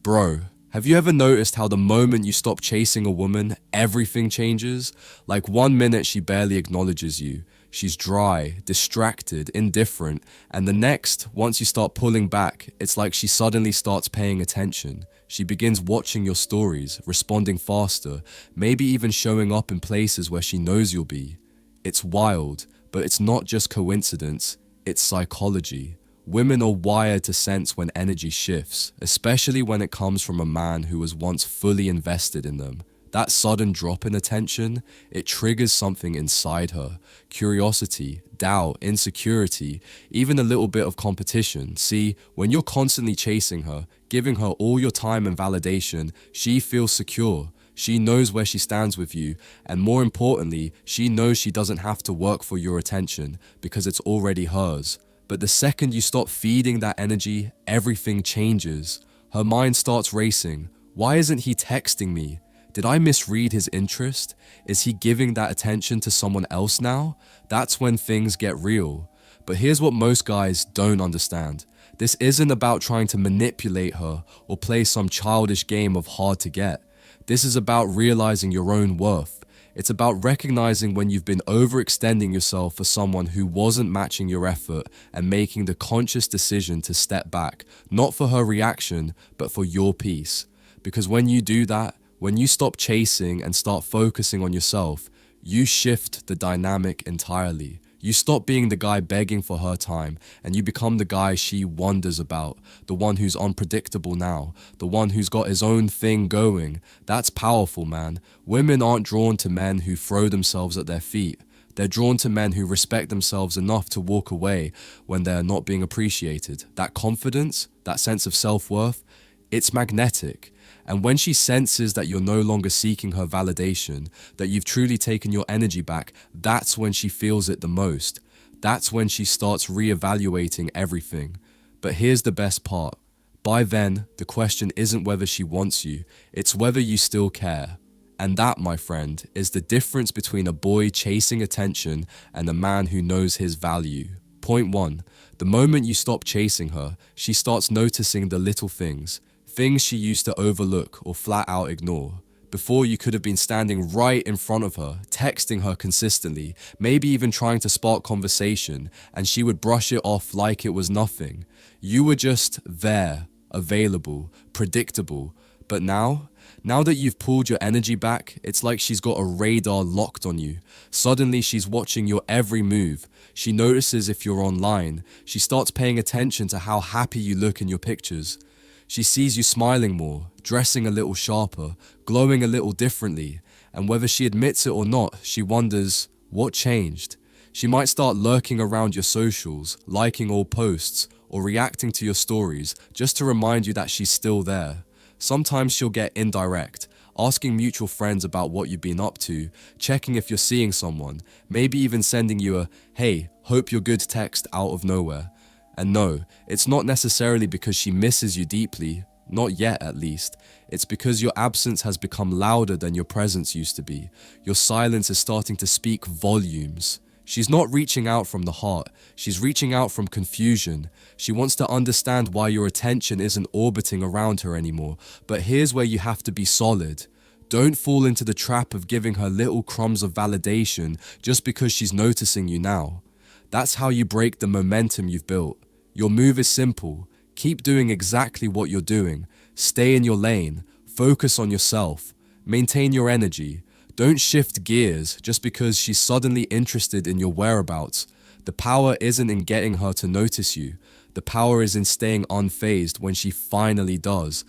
Bro, have you ever noticed how the moment you stop chasing a woman, everything changes? Like 1 minute she barely acknowledges you. She's dry, distracted, indifferent, and the next, once you start pulling back, it's like she suddenly starts paying attention. She begins watching your stories, responding faster, maybe even showing up in places where she knows you'll be. It's wild, but it's not just coincidence, it's psychology. Women are wired to sense when energy shifts, especially when it comes from a man who was once fully invested in them. That sudden drop in attention, it triggers something inside her. Curiosity, doubt, insecurity, even a little bit of competition. See, when you're constantly chasing her, giving her all your time and validation, she feels secure. She knows where she stands with you, and more importantly, she knows she doesn't have to work for your attention because it's already hers. But the second you stop feeding that energy, everything changes. Her mind starts racing. Why isn't he texting me? Did I misread his interest? Is he giving that attention to someone else now? That's when things get real. But here's what most guys don't understand. This isn't about trying to manipulate her or play some childish game of hard to get. This is about realizing your own worth. It's about recognizing when you've been overextending yourself for someone who wasn't matching your effort and making the conscious decision to step back, not for her reaction, but for your peace. Because when you do that, when you stop chasing and start focusing on yourself, you shift the dynamic entirely. You stop being the guy begging for her time and you become the guy she wonders about, the one who's unpredictable now, the one who's got his own thing going. That's powerful, man. Women aren't drawn to men who throw themselves at their feet. They're drawn to men who respect themselves enough to walk away when they're not being appreciated. That confidence, that sense of self-worth, it's magnetic. And when she senses that you're no longer seeking her validation, that you've truly taken your energy back, that's when she feels it the most. That's when she starts reevaluating everything. But here's the best part. By then, the question isn't whether she wants you, it's whether you still care. And that, my friend, is the difference between a boy chasing attention and a man who knows his value. Point 1. The moment you stop chasing her, she starts noticing the little things. Things she used to overlook or flat out ignore. Before, you could have been standing right in front of her, texting her consistently, maybe even trying to spark conversation, and she would brush it off like it was nothing. You were just there, available, predictable. But now that you've pulled your energy back, it's like she's got a radar locked on you. Suddenly she's watching your every move. She notices if you're online. She starts paying attention to how happy you look in your pictures. She sees you smiling more, dressing a little sharper, glowing a little differently, and whether she admits it or not, she wonders, what changed? She might start lurking around your socials, liking all posts, or reacting to your stories, just to remind you that she's still there. Sometimes she'll get indirect, asking mutual friends about what you've been up to, checking if you're seeing someone, maybe even sending you a, "Hey, hope you're good" text out of nowhere. And no, it's not necessarily because she misses you deeply, not yet at least. It's because your absence has become louder than your presence used to be. Your silence is starting to speak volumes. She's not reaching out from the heart, she's reaching out from confusion. She wants to understand why your attention isn't orbiting around her anymore. But here's where you have to be solid. Don't fall into the trap of giving her little crumbs of validation just because she's noticing you now. That's how you break the momentum you've built. Your move is simple. Keep doing exactly what you're doing. Stay in your lane. Focus on yourself. Maintain your energy. Don't shift gears just because she's suddenly interested in your whereabouts. The power isn't in getting her to notice you. The power is in staying unfazed when she finally does.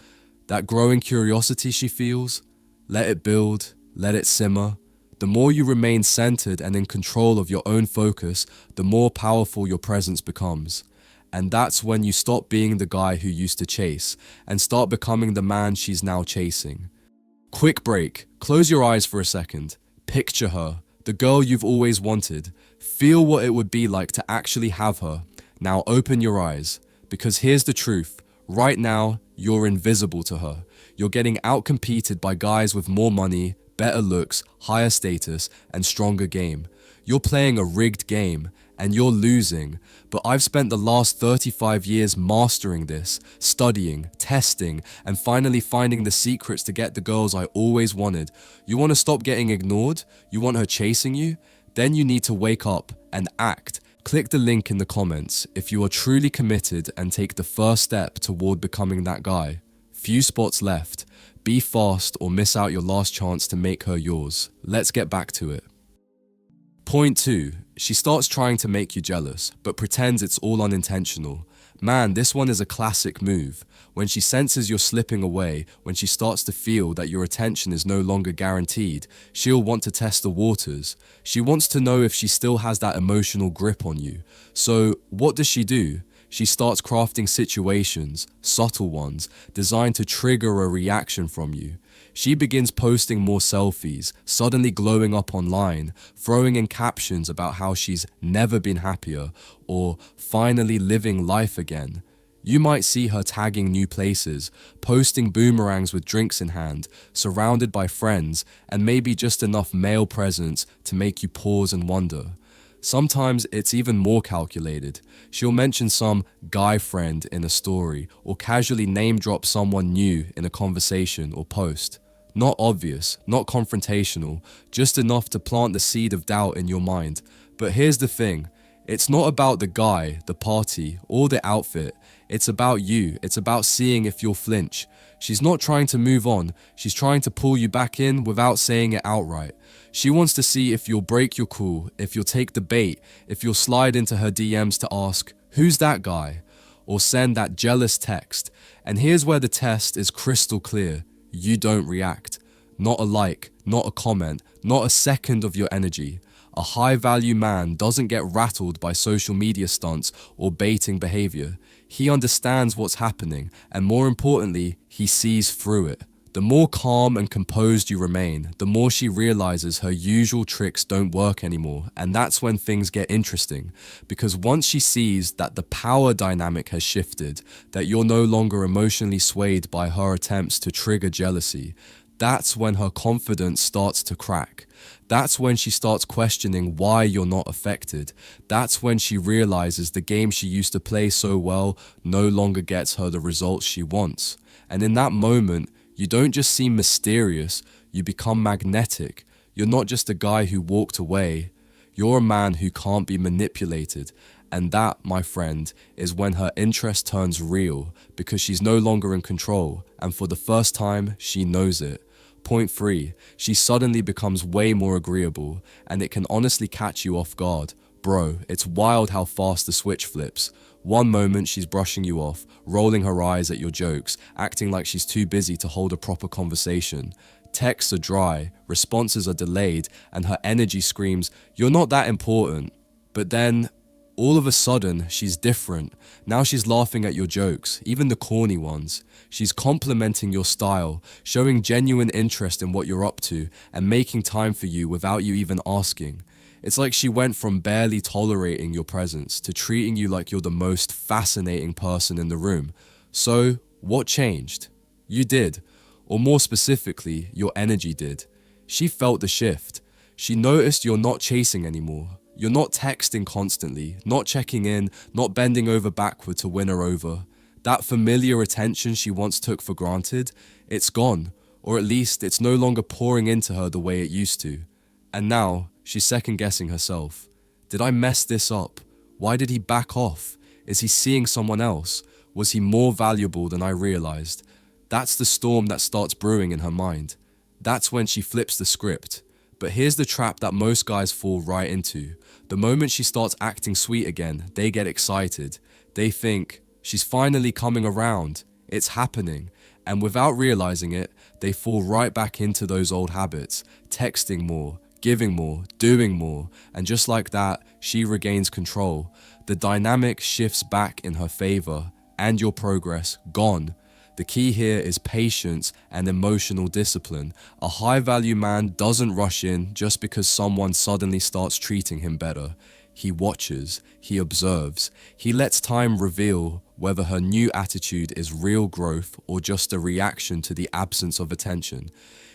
That growing curiosity she feels, let it build, let it simmer. The more you remain centered and in control of your own focus, the more powerful your presence becomes. And that's when you stop being the guy who used to chase and start becoming the man she's now chasing. Quick break. Close your eyes for a second. Picture her, the girl you've always wanted. Feel what it would be like to actually have her. Now open your eyes, because here's the truth. Right now, you're invisible to her. You're getting outcompeted by guys with more money, better looks, higher status, and stronger game. You're playing a rigged game, and you're losing. But I've spent the last 35 years mastering this, studying, testing, and finally finding the secrets to get the girls I always wanted. You want to stop getting ignored? You want her chasing you? Then you need to wake up and act. Click the link in the comments if you are truly committed and take the first step toward becoming that guy. Few spots left. Be fast or miss out your last chance to make her yours. Let's get back to it. Point 2. She starts trying to make you jealous, but pretends it's all unintentional. Man, this one is a classic move. When she senses you're slipping away, when she starts to feel that your attention is no longer guaranteed, she'll want to test the waters. She wants to know if she still has that emotional grip on you. So, what does she do? She starts crafting situations, subtle ones, designed to trigger a reaction from you. She begins posting more selfies, suddenly glowing up online, throwing in captions about how she's never been happier or finally living life again. You might see her tagging new places, posting boomerangs with drinks in hand, surrounded by friends, and maybe just enough male presence to make you pause and wonder. Sometimes it's even more calculated. She'll mention some guy friend in a story or casually name drop someone new in a conversation or post. Not obvious, not confrontational, just enough to plant the seed of doubt in your mind. But here's the thing, it's not about the guy, the party, or the outfit. It's about you. It's about seeing if you'll flinch. She's not trying to move on. She's trying to pull you back in without saying it outright. She wants to see if you'll break your cool, if you'll take the bait, if you'll slide into her DMs to ask, "Who's that guy?" or send that jealous text. And here's where the test is crystal clear. You don't react. Not a like, not a comment, not a second of your energy. A high-value man doesn't get rattled by social media stunts or baiting behavior. He understands what's happening, and more importantly, he sees through it. The more calm and composed you remain, the more she realizes her usual tricks don't work anymore, and that's when things get interesting. Because once she sees that the power dynamic has shifted, that you're no longer emotionally swayed by her attempts to trigger jealousy, that's when her confidence starts to crack. That's when she starts questioning why you're not affected. That's when she realizes the game she used to play so well no longer gets her the results she wants. And in that moment, you don't just seem mysterious, you become magnetic. You're not just a guy who walked away, you're a man who can't be manipulated. And that, my friend, is when her interest turns real, because she's no longer in control, and for the first time, she knows it. Point 3, she suddenly becomes way more agreeable, and it can honestly catch you off guard. Bro, it's wild how fast the switch flips. One moment she's brushing you off, rolling her eyes at your jokes, acting like she's too busy to hold a proper conversation. Texts are dry, responses are delayed, and her energy screams, "You're not that important." But then, all of a sudden, she's different. Now she's laughing at your jokes, even the corny ones. She's complimenting your style, showing genuine interest in what you're up to, and making time for you without you even asking. It's like she went from barely tolerating your presence to treating you like you're the most fascinating person in the room. So, what changed? You did. Or more specifically, your energy did. She felt the shift. She noticed you're not chasing anymore. You're not texting constantly, not checking in, not bending over backward to win her over. That familiar attention she once took for granted, it's gone. Or at least it's no longer pouring into her the way it used to. And now, she's second-guessing herself. Did I mess this up? Why did he back off? Is he seeing someone else? Was he more valuable than I realized? That's the storm that starts brewing in her mind. That's when she flips the script. But here's the trap that most guys fall right into. The moment she starts acting sweet again, they get excited. They think, she's finally coming around. It's happening. And without realizing it, they fall right back into those old habits, texting more, giving more, doing more, and just like that, she regains control. The dynamic shifts back in her favor, and your progress gone. The key here is patience and emotional discipline. A high-value man doesn't rush in just because someone suddenly starts treating him better. He watches, he observes, he lets time reveal whether her new attitude is real growth or just a reaction to the absence of attention.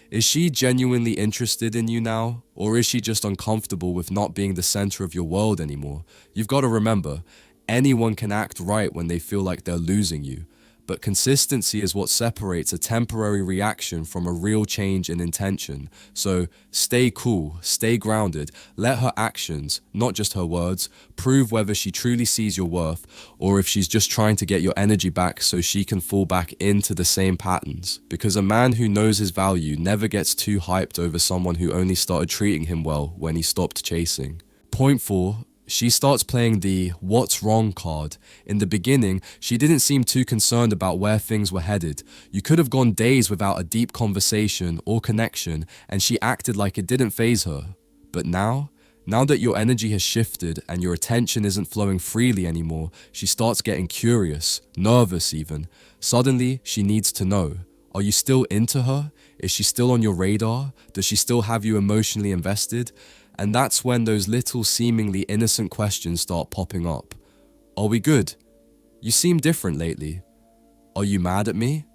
Is she genuinely interested in you now, or is she just uncomfortable with not being the center of your world anymore? You've got to remember, anyone can act right when they feel like they're losing you. But consistency is what separates a temporary reaction from a real change in intention. So stay cool, stay grounded, let her actions, not just her words, prove whether she truly sees your worth or if she's just trying to get your energy back so she can fall back into the same patterns. Because a man who knows his value never gets too hyped over someone who only started treating him well when he stopped chasing. Point 4. She starts playing the "what's wrong" card. In the beginning, she didn't seem too concerned about where things were headed. You could have gone days without a deep conversation or connection, and she acted like it didn't faze her. But now that your energy has shifted and your attention isn't flowing freely anymore, she starts getting curious, nervous even. Suddenly, she needs to know. Are you still into her? Is she still on your radar? Does she still have you emotionally invested? And that's when those little seemingly innocent questions start popping up. Are we good? You seem different lately. Are you mad at me?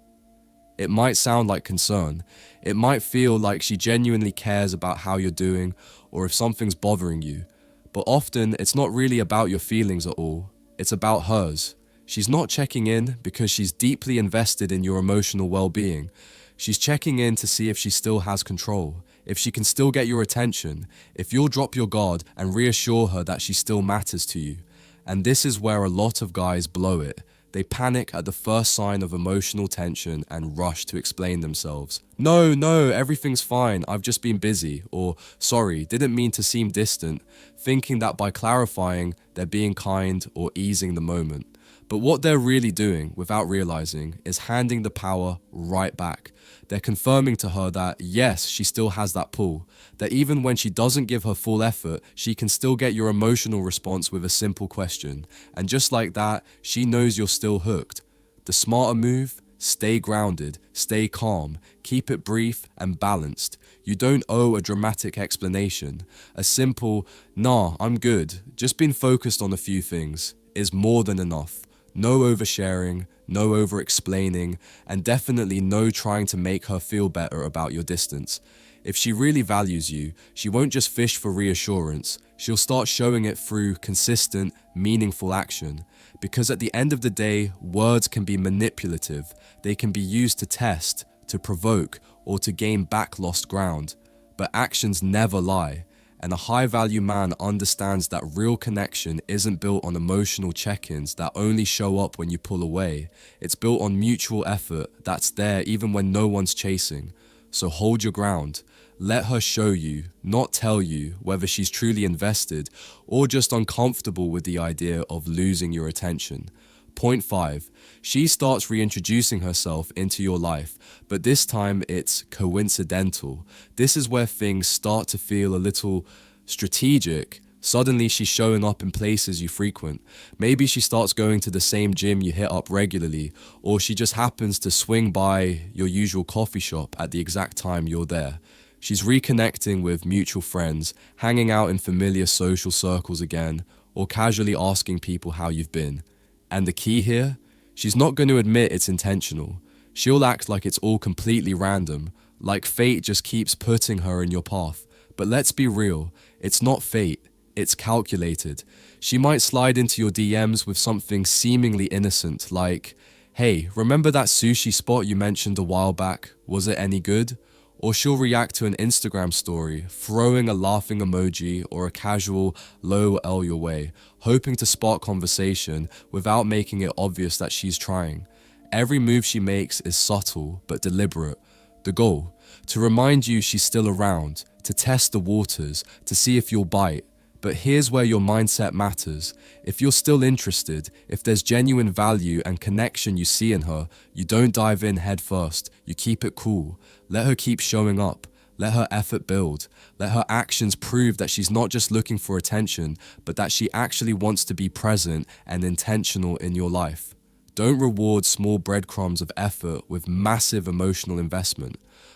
It might sound like concern. It might feel like she genuinely cares about how you're doing or if something's bothering you. But often it's not really about your feelings at all. It's about hers. She's not checking in because she's deeply invested in your emotional well-being. She's checking in to see if she still has control, if she can still get your attention, if you'll drop your guard and reassure her that she still matters to you. And this is where a lot of guys blow it. They panic at the first sign of emotional tension and rush to explain themselves. No, everything's fine, I've just been busy, or sorry, didn't mean to seem distant, thinking that by clarifying, they're being kind or easing the moment. But what they're really doing, without realizing, is handing the power right back. They're confirming to her that, yes, she still has that pull, that even when she doesn't give her full effort, she can still get your emotional response with a simple question. And just like that, she knows you're still hooked. The smarter move? Stay grounded, stay calm, keep it brief and balanced. You don't owe a dramatic explanation. A simple, "Nah, I'm good, just been focused on a few things," is more than enough. No oversharing, no over-explaining, and definitely no trying to make her feel better about your distance. If she really values you, she won't just fish for reassurance. She'll start showing it through consistent, meaningful action. Because at the end of the day, words can be manipulative. They can be used to test, to provoke, or to gain back lost ground. But actions never lie. And a high-value man understands that real connection isn't built on emotional check-ins that only show up when you pull away. It's built on mutual effort that's there even when no one's chasing. So hold your ground. Let her show you, not tell you, whether she's truly invested or just uncomfortable with the idea of losing your attention. Point 5. She starts reintroducing herself into your life, but this time it's coincidental. This is where things start to feel a little strategic. Suddenly she's showing up in places you frequent. Maybe she starts going to the same gym you hit up regularly, or she just happens to swing by your usual coffee shop at the exact time you're there. She's reconnecting with mutual friends, hanging out in familiar social circles again, or casually asking people how you've been. And the key here? She's not going to admit it's intentional. She'll act like it's all completely random, like fate just keeps putting her in your path. But let's be real, it's not fate, it's calculated. She might slide into your DMs with something seemingly innocent, like, "Hey, remember that sushi spot you mentioned a while back? Was it any good?" Or she'll react to an Instagram story, throwing a laughing emoji or a casual LOL your way, hoping to spark conversation without making it obvious that she's trying. Every move she makes is subtle but deliberate. The goal? To remind you she's still around, to test the waters, to see if you'll bite. But here's where your mindset matters. If you're still interested, if there's genuine value and connection you see in her, you don't dive in head first. You keep it cool. Let her keep showing up. Let her effort build. Let her actions prove that she's not just looking for attention, but that she actually wants to be present and intentional in your life. Don't reward small breadcrumbs of effort with massive emotional investment.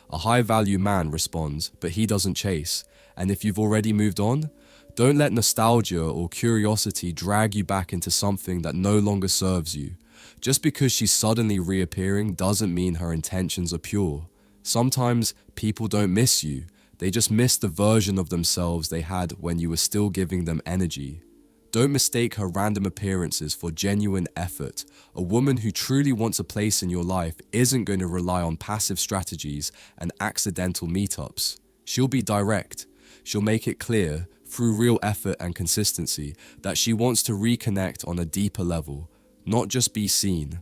A high-value man responds, but he doesn't chase. And if you've already moved on, Don't let nostalgia or curiosity drag you back into something that no longer serves you. Just because she's suddenly reappearing doesn't mean her intentions are pure. Sometimes people don't miss you. They just miss the version of themselves they had when you were still giving them energy. Don't mistake her random appearances for genuine effort. A woman who truly wants a place in your life isn't going to rely on passive strategies and accidental meetups. She'll be direct. She'll make it clear, through real effort and consistency, that she wants to reconnect on a deeper level, not just be seen.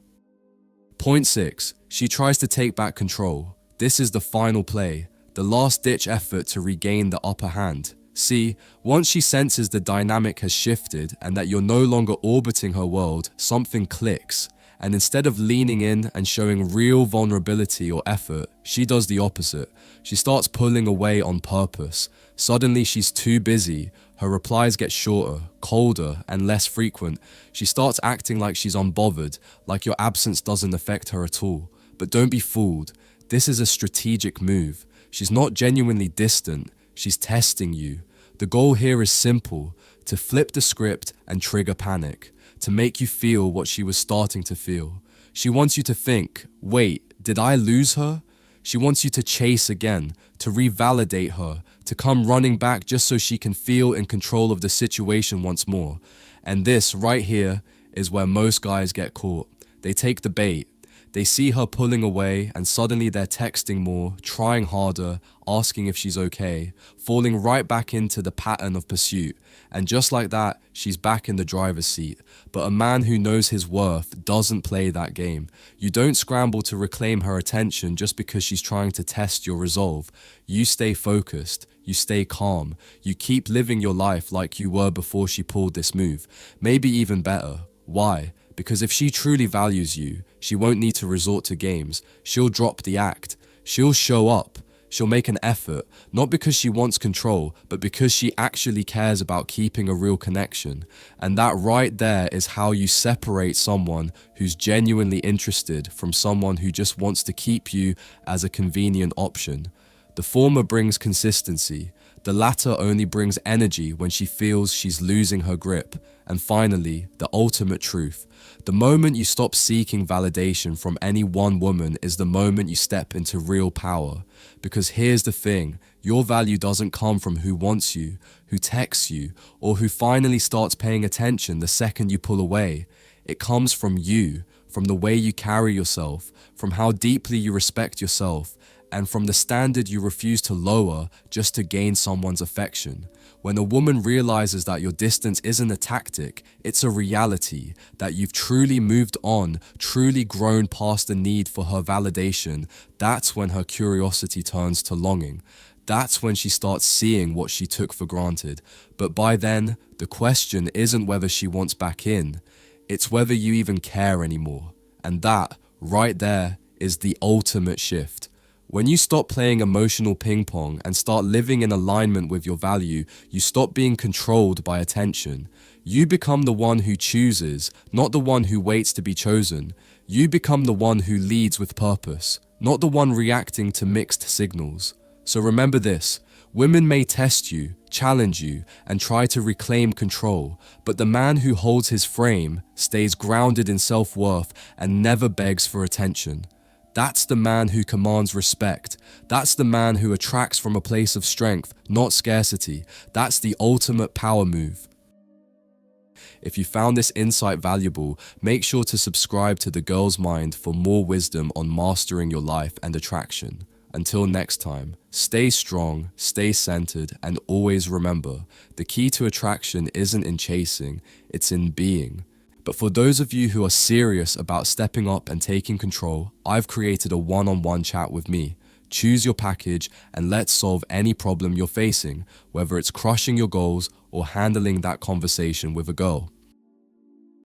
Point 6. She tries to take back control. This is the final play, the last-ditch effort to regain the upper hand. See, once she senses the dynamic has shifted and that you're no longer orbiting her world, something clicks. And instead of leaning in and showing real vulnerability or effort, she does the opposite. She starts pulling away on purpose. Suddenly she's too busy. Her replies get shorter, colder, and less frequent. She starts acting like she's unbothered, like your absence doesn't affect her at all. But don't be fooled. This is a strategic move. She's not genuinely distant. She's testing you. The goal here is simple: to flip the script and trigger panic, to make you feel what she was starting to feel. She wants you to think, wait, did I lose her? She wants you to chase again, to revalidate her, to come running back just so she can feel in control of the situation once more. And this right here is where most guys get caught. They take the bait. They see her pulling away and suddenly they're texting more, trying harder, asking if she's okay, falling right back into the pattern of pursuit. And just like that, she's back in the driver's seat. But a man who knows his worth doesn't play that game. You don't scramble to reclaim her attention just because she's trying to test your resolve. You stay focused. You stay calm. You keep living your life like you were before she pulled this move. Maybe even better. Why? Because if she truly values you, she won't need to resort to games. She'll drop the act. She'll show up. She'll make an effort, not because she wants control, but because she actually cares about keeping a real connection. And that right there is how you separate someone who's genuinely interested from someone who just wants to keep you as a convenient option. The former brings consistency. The latter only brings energy when she feels she's losing her grip. And finally, the ultimate truth. The moment you stop seeking validation from any one woman is the moment you step into real power. Because here's the thing, your value doesn't come from who wants you, who texts you, or who finally starts paying attention the second you pull away. It comes from you, from the way you carry yourself, from how deeply you respect yourself, and from the standard you refuse to lower just to gain someone's affection. When a woman realizes that your distance isn't a tactic, it's a reality, that you've truly moved on, truly grown past the need for her validation, that's when her curiosity turns to longing. That's when she starts seeing what she took for granted. But by then, the question isn't whether she wants back in, it's whether you even care anymore. And that, right there, is the ultimate shift. When you stop playing emotional ping pong and start living in alignment with your value, you stop being controlled by attention. You become the one who chooses, not the one who waits to be chosen. You become the one who leads with purpose, not the one reacting to mixed signals. So remember this, women may test you, challenge you, and try to reclaim control, but the man who holds his frame stays grounded in self-worth and never begs for attention. That's the man who commands respect. That's the man who attracts from a place of strength, not scarcity. That's the ultimate power move. If you found this insight valuable, make sure to subscribe to The Girl's Mind for more wisdom on mastering your life and attraction. Until next time, stay strong, stay centered, and always remember, the key to attraction isn't in chasing, it's in being. But for those of you who are serious about stepping up and taking control, I've created a one-on-one chat with me. Choose your package and let's solve any problem you're facing, whether it's crushing your goals or handling that conversation with a girl.